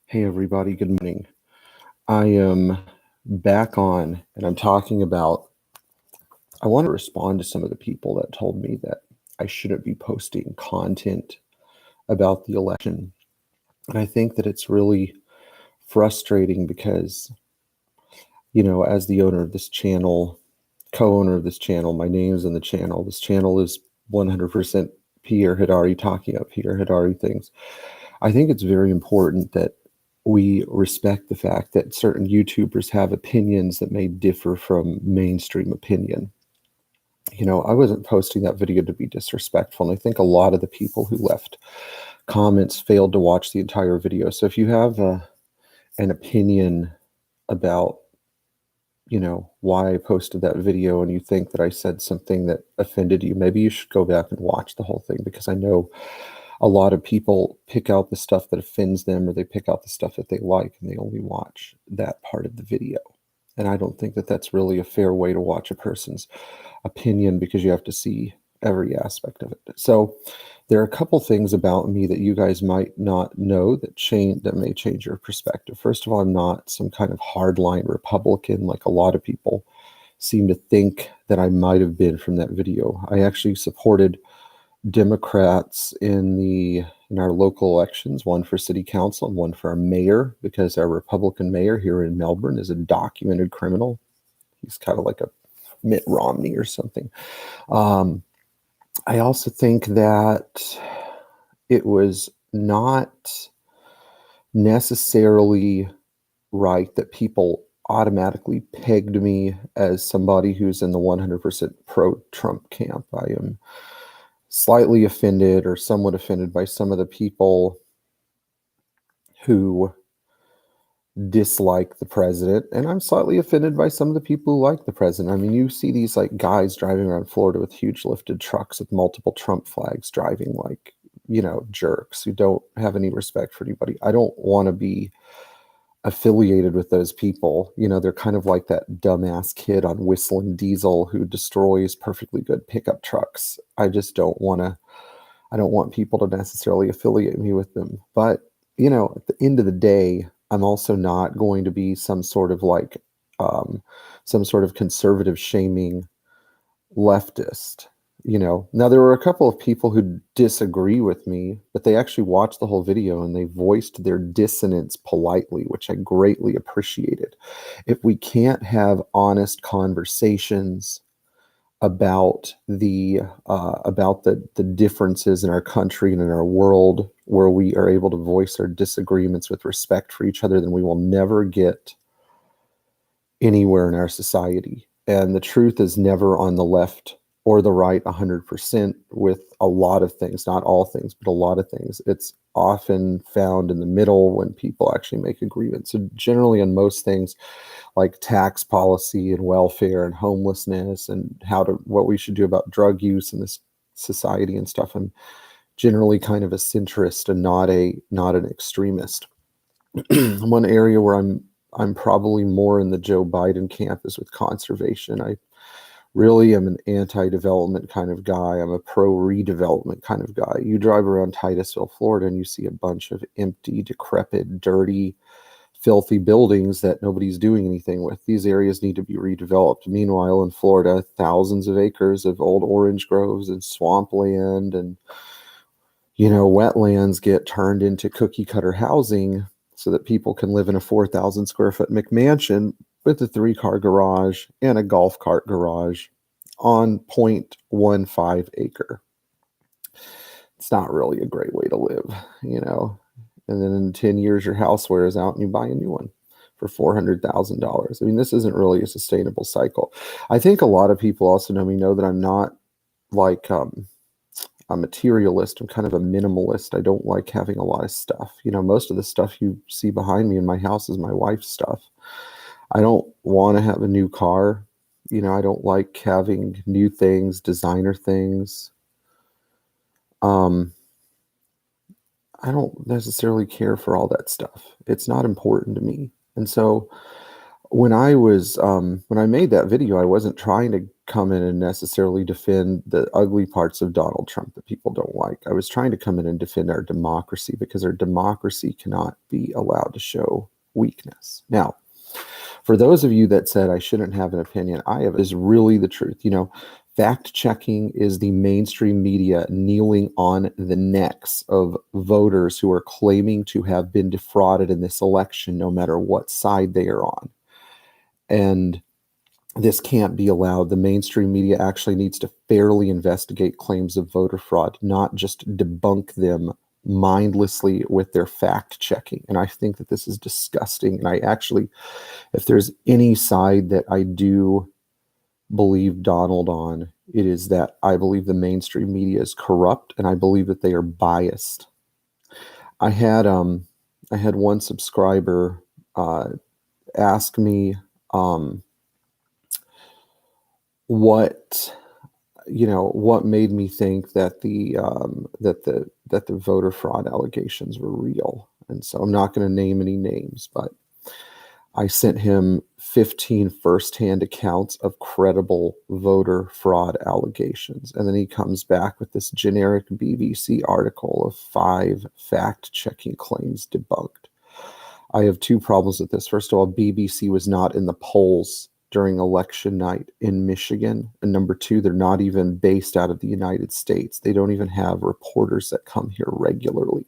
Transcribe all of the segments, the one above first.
Hey everybody, good morning. I am back on and I'm talking about, I want to respond to some of the people that told me that I shouldn't be posting content about the election. And I think that it's really frustrating because, as the owner of this channel, co-owner of this channel, my name's in the channel. This channel is 100% Pierre Hedary talking about Pierre Hedary things. I think it's very important that we respect the fact that certain YouTubers have opinions that may differ from mainstream opinion. I wasn't posting that video to be disrespectful, and I think a lot of the people who left comments failed to watch the entire video. So if you have an opinion about, why I posted that video and you think that I said something that offended you, maybe you should go back and watch the whole thing, because I know a lot of people pick out the stuff that offends them, or they pick out the stuff that they like, and they only watch that part of the video. And I don't think that that's really a fair way to watch a person's opinion, because you have to see every aspect of it. So there are a couple things about me that you guys might not know that may change your perspective. First of all, I'm not some kind of hardline Republican like a lot of people seem to think that I might have been from that video. I actually supported Democrats in our local elections, one for city council and one for our mayor, because our Republican mayor here in Melbourne is a documented criminal. He's kind of like a Mitt Romney or something. I also think that it was not necessarily right that people automatically pegged me as somebody who's in the 100% pro-Trump camp. I am slightly offended, or somewhat offended, by some of the people who dislike the president, and I'm slightly offended by some of the people who like the president. I mean, you see these like guys driving around Florida with huge lifted trucks with multiple Trump flags, driving like, jerks who don't have any respect for anybody. I don't want to be affiliated with those people. They're kind of like that dumbass kid on Whistling Diesel who destroys perfectly good pickup trucks. I don't want people to necessarily affiliate me with them. But, at the end of the day, I'm also not going to be some sort of conservative shaming leftist. Now there were a couple of people who disagree with me, but they actually watched the whole video and they voiced their dissonance politely, which I greatly appreciated. If we can't have honest conversations about the differences in our country and in our world, where we are able to voice our disagreements with respect for each other, then we will never get anywhere in our society. And the truth is never on the left or the right 100% with a lot of things, not all things, but a lot of things. It's often found in the middle when people actually make agreements. So generally on most things like tax policy and welfare and homelessness and what we should do about drug use in this society and stuff, I'm generally kind of a centrist and not an extremist. One area where I'm probably more in the Joe Biden camp is with conservation. I really am an anti-development kind of guy. I'm a pro-redevelopment kind of guy. You drive around Titusville, Florida, and you see a bunch of empty, decrepit, dirty, filthy buildings that nobody's doing anything with. These areas need to be redeveloped. Meanwhile, in Florida, thousands of acres of old orange groves and swampland and, wetlands get turned into cookie-cutter housing so that people can live in a 4,000 square foot McMansion with a 3-car garage and a golf cart garage on 0.15 acre. It's not really a great way to live, and then in 10 years, your house wears out and you buy a new one for $400,000. I mean, this isn't really a sustainable cycle. I think a lot of people also know that I'm not like a materialist. I'm kind of a minimalist. I don't like having a lot of stuff. Most of the stuff you see behind me in my house is my wife's stuff. I don't want to have a new car. I don't like having new things, designer things. I don't necessarily care for all that stuff. It's not important to me. And so when I made that video, I wasn't trying to come in and necessarily defend the ugly parts of Donald Trump that people don't like. I was trying to come in and defend our democracy, because our democracy cannot be allowed to show weakness. Now, for those of you that said I shouldn't have an opinion, I have, is really the truth. Fact checking is the mainstream media kneeling on the necks of voters who are claiming to have been defrauded in this election, no matter what side they are on. And this can't be allowed. The mainstream media actually needs to fairly investigate claims of voter fraud, not just debunk them mindlessly with their fact checking. And I think that this is disgusting. And I actually, if there's any side that I do believe Donald on, it is that I believe the mainstream media is corrupt, and I believe that they are biased. I had one subscriber ask me what made me think that the voter fraud allegations were real. And so I'm not going to name any names, but I sent him 15 firsthand accounts of credible voter fraud allegations. And then he comes back with this generic BBC article of 5 fact-checking claims debunked. I have 2 problems with this. First of all, BBC was not in the polls during election night in Michigan. And number 2, they're not even based out of the United States. They don't even have reporters that come here regularly.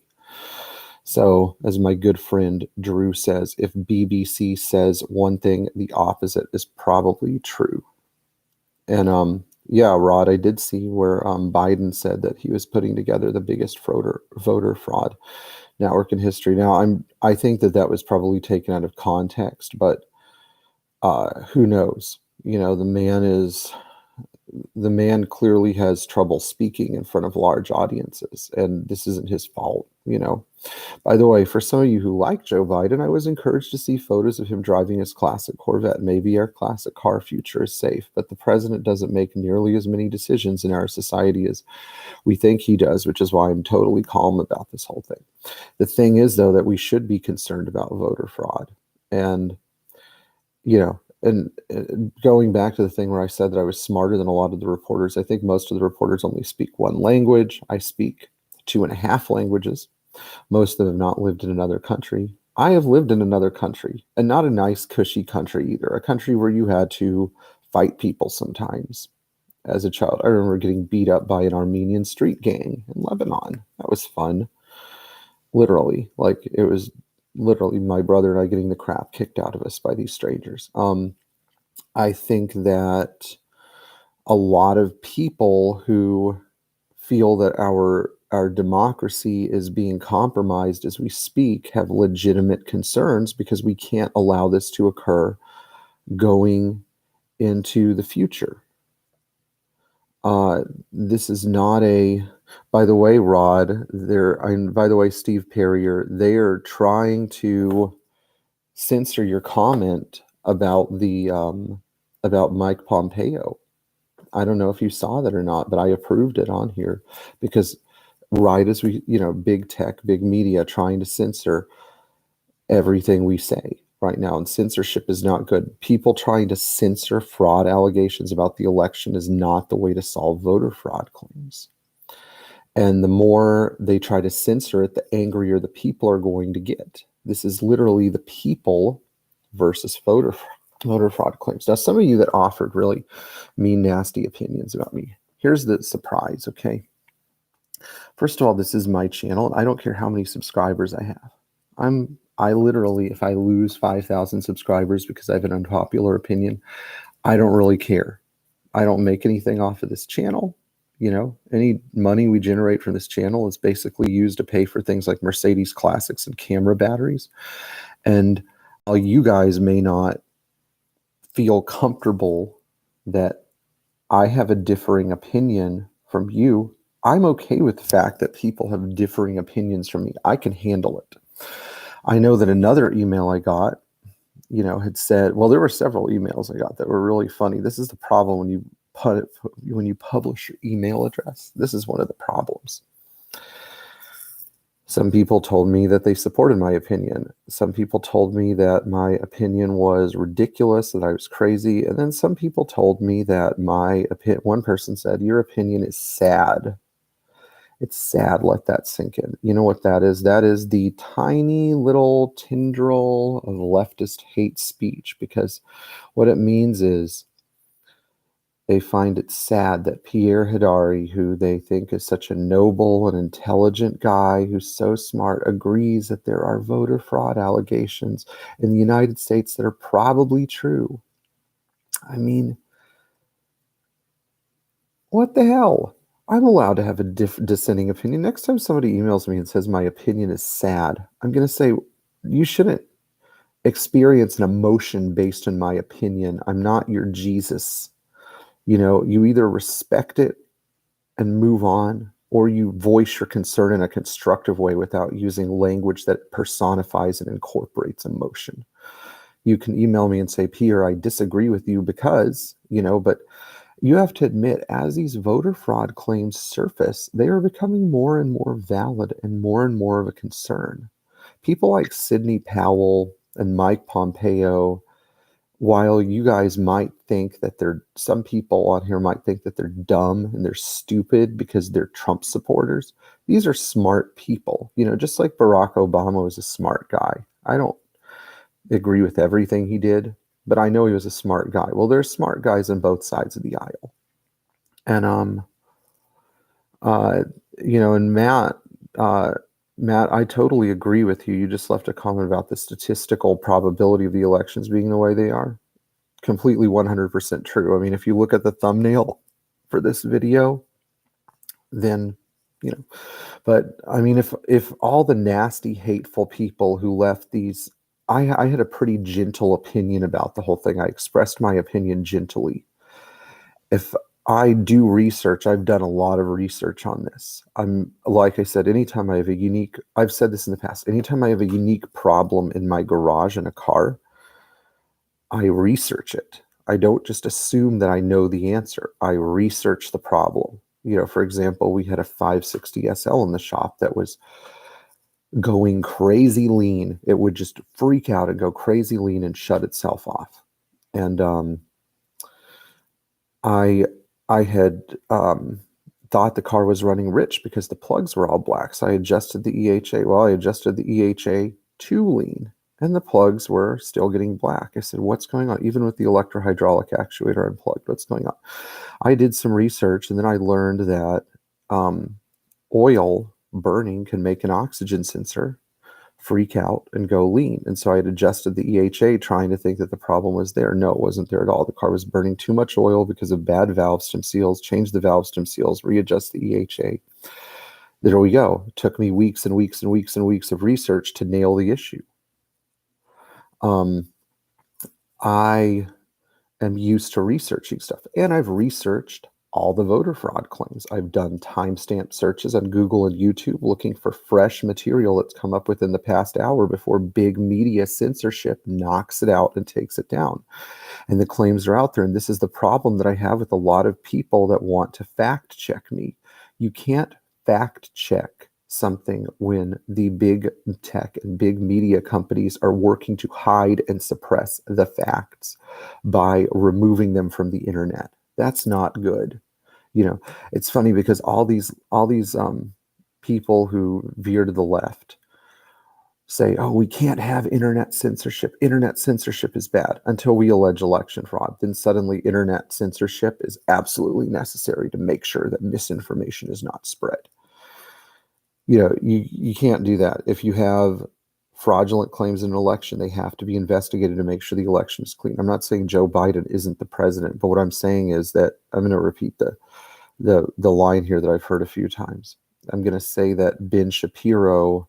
So, as my good friend Drew says, if BBC says one thing, the opposite is probably true. And yeah, Rod, I did see where Biden said that he was putting together the biggest voter fraud network in history. Now, I think that was probably taken out of context, but who knows? The man clearly has trouble speaking in front of large audiences, and this isn't his fault. By the way, for some of you who like Joe Biden, I was encouraged to see photos of him driving his classic Corvette. Maybe our classic car future is safe, but the president doesn't make nearly as many decisions in our society as we think he does, which is why I'm totally calm about this whole thing. The thing is, though, that we should be concerned about voter fraud. And, going back to the thing where I said that I was smarter than a lot of the reporters, I think most of the reporters only speak one language. I speak 2.5 languages. Most of them have not lived in another country. I have lived in another country, and not a nice, cushy country either. A country where you had to fight people sometimes. As a child, I remember getting beat up by an Armenian street gang in Lebanon. That was fun. Literally. It was literally my brother and I getting the crap kicked out of us by these strangers. I think that a lot of people who feel that our democracy is being compromised as we speak have legitimate concerns, because we can't allow this to occur going into the future. This is not by the way, Rod, by the way, Steve Pierre, they are trying to censor your comment about about Mike Pompeo. I don't know if you saw that or not, but I approved it on here, because right as we, big tech, big media trying to censor everything we say right now. And censorship is not good. People trying to censor fraud allegations about the election is not the way to solve voter fraud claims. And the more they try to censor it, the angrier the people are going to get. This is literally the people versus voter fraud claims. Now, some of you that offered really mean, nasty opinions about me, here's the surprise, okay? First of all, this is my channel. I don't care how many subscribers I have. I literally, if I lose 5,000 subscribers because I have an unpopular opinion, I don't really care. I don't make anything off of this channel. Any money we generate from this channel is basically used to pay for things like Mercedes Classics and camera batteries. And while you guys may not feel comfortable that I have a differing opinion from you, I'm okay with the fact that people have differing opinions from me. I can handle it. I know that another email I got, had said, well, there were several emails I got that were really funny. This is the problem when you publish your email address. This is one of the problems. Some people told me that they supported my opinion. Some people told me that my opinion was ridiculous, that I was crazy. And then some people told me that one person said, your opinion is sad. It's sad. Let that sink in. You know what that is? That is the tiny little tendril of leftist hate speech, because what it means is they find it sad that Pierre Hedary, who they think is such a noble and intelligent guy who's so smart, agrees that there are voter fraud allegations in the United States that are probably true. I mean, what the hell? I'm allowed to have a dissenting opinion. Next time somebody emails me and says my opinion is sad, I'm going to say, you shouldn't experience an emotion based on my opinion. I'm not your Jesus. You either respect it and move on, or you voice your concern in a constructive way without using language that personifies and incorporates emotion. You can email me and say, Pierre, I disagree with you because, but you have to admit, as these voter fraud claims surface, they are becoming more and more valid and more of a concern. People like Sidney Powell and Mike Pompeo, while you guys might think that some people on here might think that they're dumb and they're stupid because they're Trump supporters, these are smart people. Just like Barack Obama was a smart guy. I don't agree with everything he did, but I know he was a smart guy. Well, there's smart guys on both sides of the aisle. And and Matt, I totally agree with you. You just left a comment about the statistical probability of the elections being the way they are. Completely 100% true. I mean, if you look at the thumbnail for this video, then, but I mean, if all the nasty, hateful people who left these, I had a pretty gentle opinion about the whole thing. I expressed my opinion gently. If I do research, I've done a lot of research on this. Like I said, anytime I have I've said this in the past, anytime I have a unique problem in my garage in a car, I research it. I don't just assume that I know the answer. I research the problem. For example, we had a 560 SL in the shop that was going crazy lean. It would just freak out and go crazy lean and shut itself off. And I had thought the car was running rich because the plugs were all black. So I adjusted the EHA. Well, I adjusted the EHA to lean, and the plugs were still getting black. I said, what's going on? Even with the electrohydraulic actuator unplugged, what's going on? I did some research, and then I learned that oil burning can make an oxygen sensor freak out and go lean. And so I had adjusted the EHA trying to think that the problem was there. No, it wasn't there at all. The car was burning too much oil because of bad valve stem seals. Changed the valve stem seals, readjust the EHA. There we go. It took me weeks and weeks and weeks and weeks of research to nail the issue. I am used to researching stuff, and I've researched all the voter fraud claims. I've done timestamp searches on Google and YouTube looking for fresh material that's come up within the past hour before big media censorship knocks it out and takes it down. And the claims are out there. And this is the problem that I have with a lot of people that want to fact check me. You can't fact check something when the big tech and big media companies are working to hide and suppress the facts by removing them from the internet. That's not good. It's funny because all these people who veer to the left say, oh, we can't have internet censorship. Internet censorship is bad until we allege election fraud. Then suddenly internet censorship is absolutely necessary to make sure that misinformation is not spread. You can't do that. If you have fraudulent claims in an election, they have to be investigated to make sure the election is clean. I'm not saying Joe Biden isn't the president, but what I'm saying is that I'm going to repeat the line here that I've heard a few times. I'm going to say that Ben Shapiro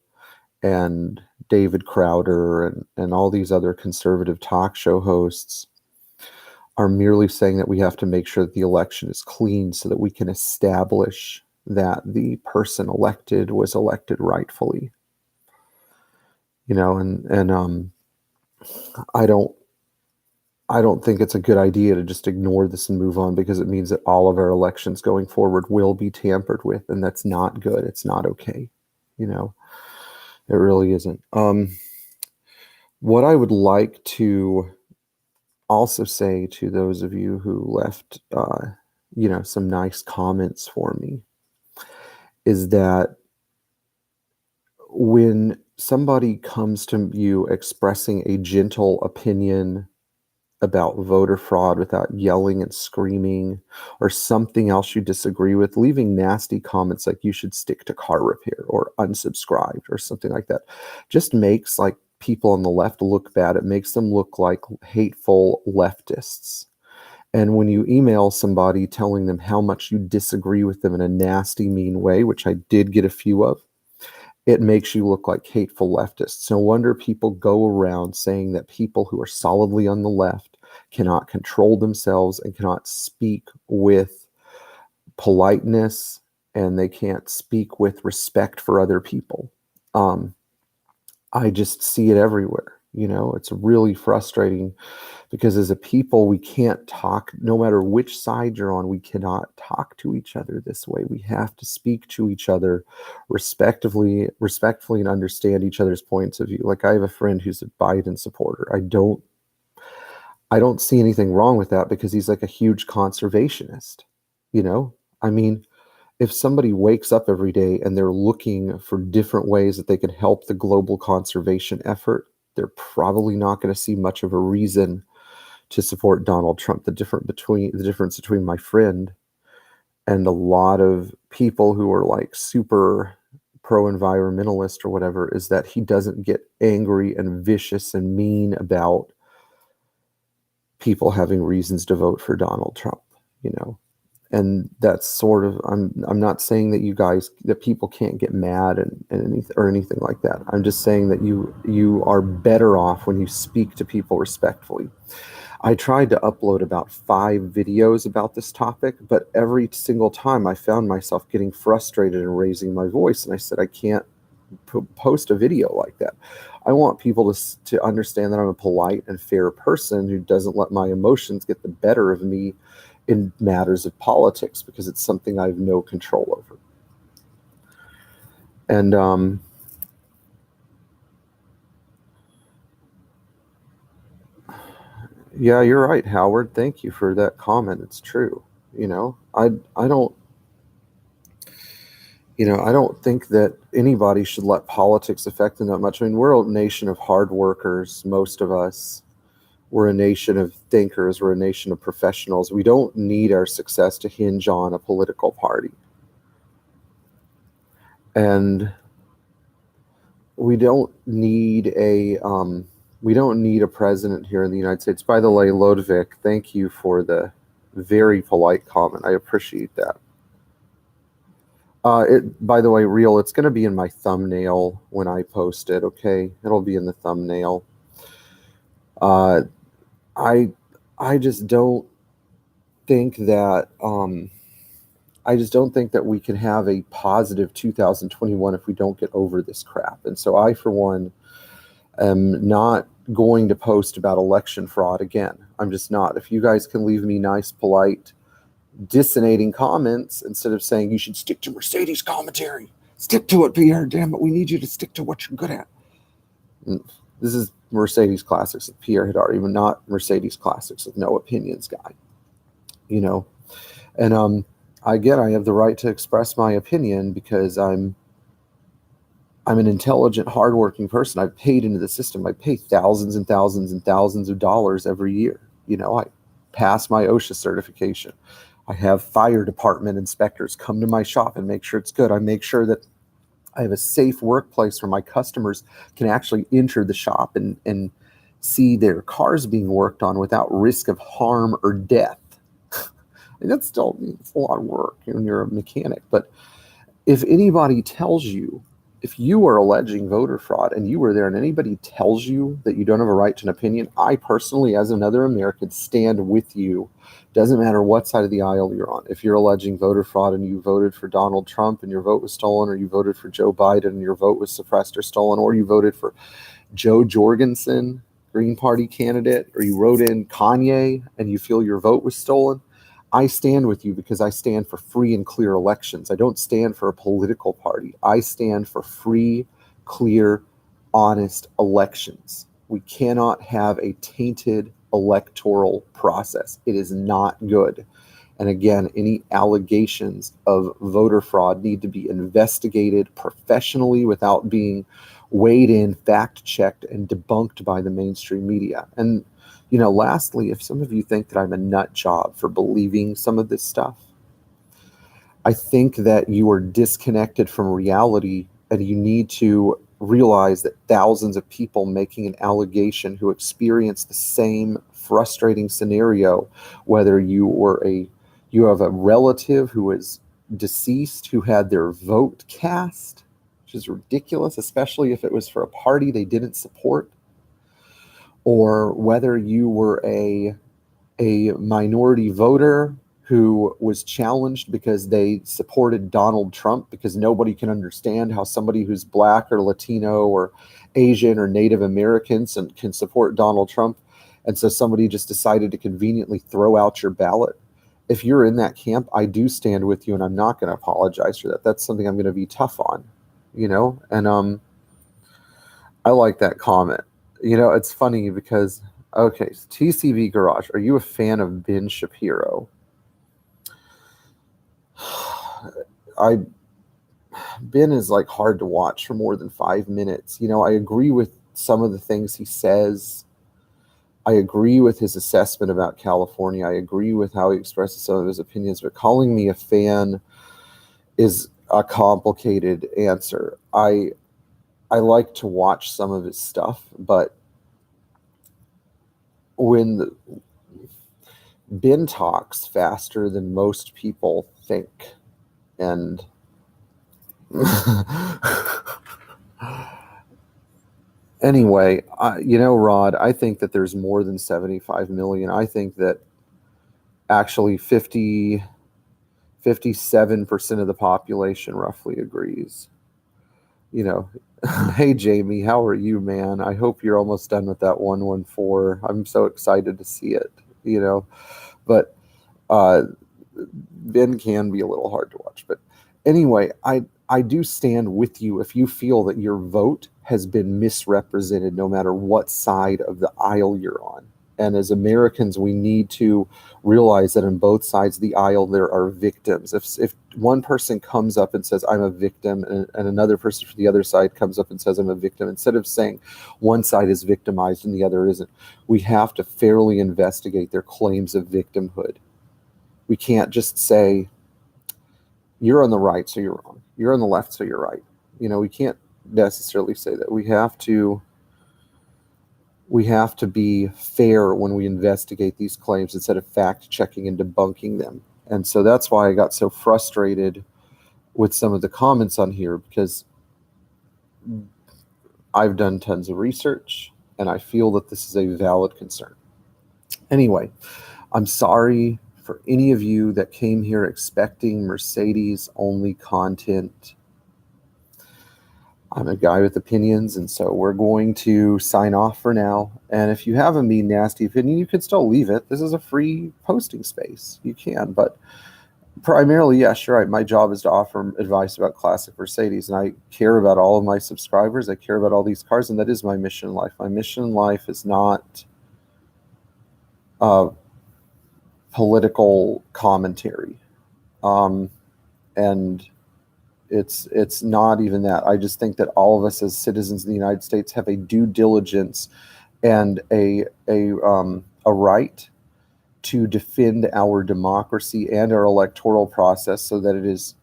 and David Crowder and all these other conservative talk show hosts are merely saying that we have to make sure that the election is clean so that we can establish that the person elected was elected rightfully. And I don't think it's a good idea to just ignore this and move on, because it means that all of our elections going forward will be tampered with, and that's not good. It's not okay. It really isn't. What I would like to also say to those of you who left, some nice comments for me is that when somebody comes to you expressing a gentle opinion about voter fraud without yelling and screaming or something else you disagree with, leaving nasty comments like you should stick to car repair or unsubscribed or something like that, just makes like people on the left look bad. It makes them look like hateful leftists. And when you email somebody telling them how much you disagree with them in a nasty, mean way, which I did get a few of, it makes you look like hateful leftists. No wonder people go around saying that people who are solidly on the left cannot control themselves and cannot speak with politeness, and they can't speak with respect for other people. I just see it everywhere. It's really frustrating because as a people, we can't talk, no matter which side you're on, we cannot talk to each other this way. We have to speak to each other respectfully, and understand each other's points of view. Like I have a friend who's a Biden supporter. I don't see anything wrong with that because he's like a huge conservationist. I mean, if somebody wakes up every day and they're looking for different ways that they can help the global conservation effort, they're probably not going to see much of a reason to support Donald Trump. The difference between my friend and a lot of people who are like super pro-environmentalist or whatever is that he doesn't get angry and vicious and mean about people having reasons to vote for Donald Trump, and that's sort of, I'm not saying that people can't get mad or anything like that. I'm just saying that you are better off when you speak to people respectfully. I tried to upload about 5 videos about this topic, but every single time I found myself getting frustrated and raising my voice, and I said I can't post a video like that. I want people to understand that I'm a polite and fair person who doesn't let my emotions get the better of me in matters of politics, because it's something I have no control over. And yeah, you're right, Howard. Thank you for that comment. It's true. I don't think that anybody should let politics affect them that much. I mean, we're a nation of hard workers, most of us. We're a nation of thinkers. We're a nation of professionals. We don't need our success to hinge on a political party. And we don't need a president here in the United States. By the way, Lodvik, thank you for the very polite comment. I appreciate that. By the way, it's going to be in my thumbnail when I post it. Okay, it'll be in the thumbnail. I just don't think that we can have a positive 2021 if we don't get over this crap. And so I, for one, am not going to post about election fraud again. I'm just not. If you guys can leave me nice, polite, dissonating comments instead of saying you should stick to Mercedes commentary, stick to it, Pierre. Damn it, we need you to stick to what you're good at. This is Mercedes Classics with Pierre Hedary, but not Mercedes Classics with no opinions guy. And again, I have the right to express my opinion because I'm an intelligent, hardworking person. I've paid into the system. I pay thousands and thousands and thousands of dollars every year. I pass my OSHA certification. I have fire department inspectors come to my shop and make sure it's good. I make sure that I have a safe workplace where my customers can actually enter the shop and see their cars being worked on without risk of harm or death. And that's still a lot of work when you're a mechanic. But if anybody tells you, if you are alleging voter fraud and you were there and anybody tells you that you don't have a right to an opinion, I personally, as another American, stand with you. Doesn't matter what side of the aisle you're on. If you're alleging voter fraud and you voted for Donald Trump and your vote was stolen, or you voted for Joe Biden and your vote was suppressed or stolen, or you voted for Joe Jorgensen, Green Party candidate, or you wrote in Kanye and you feel your vote was stolen, I stand with you because I stand for free and clear elections. I don't stand for a political party. I stand for free, clear, honest elections. We cannot have a tainted electoral process. It is not good. And again, any allegations of voter fraud need to be investigated professionally without being weighed in, fact-checked, and debunked by the mainstream media. And, lastly, if some of you think that I'm a nut job for believing some of this stuff, I think that you are disconnected from reality, and you need to realize that thousands of people making an allegation who experience the same frustrating scenario, whether you have a relative who is deceased who had their vote cast, which is ridiculous, especially if it was for a party they didn't support, or whether you were a minority voter who was challenged because they supported Donald Trump, because nobody can understand how somebody who's Black or Latino or Asian or Native Americans can support Donald Trump. And so somebody just decided to conveniently throw out your ballot. If you're in that camp, I do stand with you, and I'm not going to apologize for that. That's something I'm going to be tough on, and I like that comment. It's funny because, okay, TCV Garage, are you a fan of Ben Shapiro? Ben is like hard to watch for more than 5 minutes. I agree with some of the things he says. I agree with his assessment about California. I agree with how he expresses some of his opinions, but calling me a fan is a complicated answer. I like to watch some of his stuff, but when Ben talks faster than most people think, and anyway, Rod, I think that there's more than 75 million. I think that actually 57% of the population roughly agrees. Hey, Jamie, how are you, man? I hope you're almost done with that 114. I'm so excited to see it, but Ben can be a little hard to watch. But anyway, I do stand with you if you feel that your vote has been misrepresented, no matter what side of the aisle you're on. And as Americans, we need to realize that on both sides of the aisle, there are victims. If one person comes up and says, I'm a victim, and another person from the other side comes up and says, I'm a victim, instead of saying one side is victimized and the other isn't, we have to fairly investigate their claims of victimhood. We can't just say, you're on the right, so you're wrong. You're on the left, so you're right. We can't necessarily say that. We have to be fair when we investigate these claims instead of fact-checking and debunking them. And so that's why I got so frustrated with some of the comments on here, because I've done tons of research, and I feel that this is a valid concern. Anyway, I'm sorry for any of you that came here expecting Mercedes-only content. I'm a guy with opinions, and so we're going to sign off for now. And if you have a mean, nasty opinion, you can still leave it. This is a free posting space. You can, but primarily, yes, you're right. My job is to offer advice about classic Mercedes, and I care about all of my subscribers. I care about all these cars, and that is my mission in life. My mission in life is not political commentary, and it's not even that. I just think that all of us as citizens in the United States have a due diligence and a right to defend our democracy and our electoral process so that it is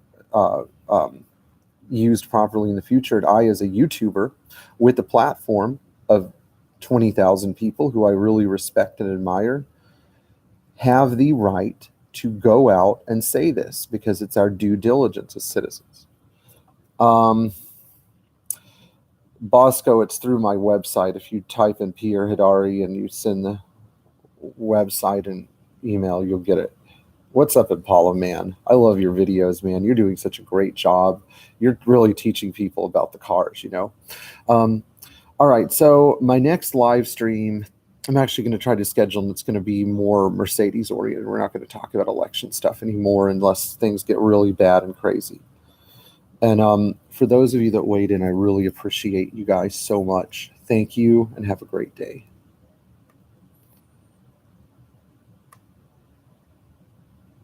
used properly in the future. And I, as a YouTuber with a platform of 20,000 people who I really respect and admire, have the right to go out and say this because it's our due diligence as citizens. Bosco, it's through my website. If you type in Pierre Hedary and you send the website and email, you'll get it. What's up, Impala, man? I love your videos, man. You're doing such a great job. You're really teaching people about the cars, All right, so my next live stream, I'm actually going to try to schedule, and it's going to be more Mercedes oriented. We're not going to talk about election stuff anymore unless things get really bad and crazy. And for those of you that weighed in, I really appreciate you guys so much. Thank you and have a great day.